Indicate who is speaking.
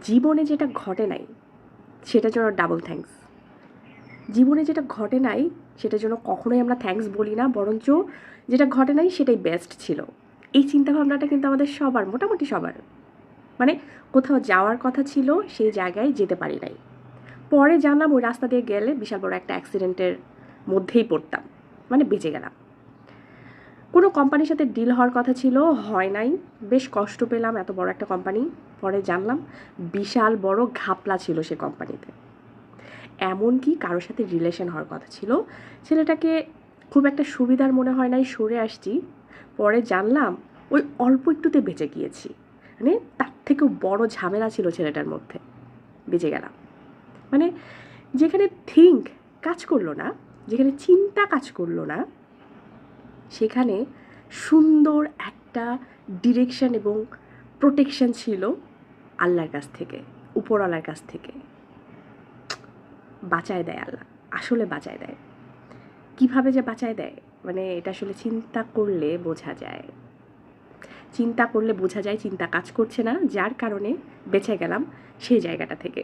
Speaker 1: জীবনে যেটা ঘটে নাই সেটার জন্য ডাবল থ্যাঙ্কস। জীবনে যেটা ঘটে নাই সেটার জন্য কখনোই আমরা থ্যাঙ্কস বলি না, বরঞ্চ যেটা ঘটে নাই সেটাই বেস্ট ছিল। এই চিন্তাভাবনাটা কিন্তু আমাদের সবার, মোটামুটি সবার। মানে কোথাও যাওয়ার কথা ছিল, সেই জায়গায় যেতে পারি নাই, পরে জানলাম ওই রাস্তা দিয়ে গেলে বিশাল বড় একটা অ্যাক্সিডেন্টের মধ্যেই পড়তাম, মানে বেঁচে গেলাম। কোনো কোম্পানির সাথে ডিল হওয়ার কথা ছিল, হয় নাই, বেশ কষ্ট পেলাম, এত বড় একটা কোম্পানি। পরে জানলাম বিশাল বড় ঘাপলা ছিল সে কোম্পানিতে। এমনকি কারোর সাথে রিলেশন হওয়ার কথা ছিল, ছেলেটাকে খুব একটা সুবিধার মনে হয় নাই, সরে আসছি। পরে জানলাম ওই অল্প একটুতে বেঁচে গিয়েছি, মানে তার থেকেও বড় ঝামেলা ছিল ছেলেটার মধ্যে, বেঁচে গেলাম। মানে যেখানে থিঙ্ক কাজ করলো না, যেখানে চিন্তা কাজ করলো না, সেখানে সুন্দর একটা ডিরেকশন এবং প্রোটেকশন ছিল আল্লাহর কাছ থেকে, উপরওয়ালার কাছ থেকে। বাঁচায় দেয় আল্লাহ, আসলে বাঁচায় দেয়। কিভাবে যে বাঁচায় দেয়, মানে এটা আসলে চিন্তা করলে বোঝা যায়। চিন্তা করলে বোঝা যায় চিন্তা কাজ করছে না, যার কারণে বেঁচে গেলাম সেই জায়গাটা থেকে।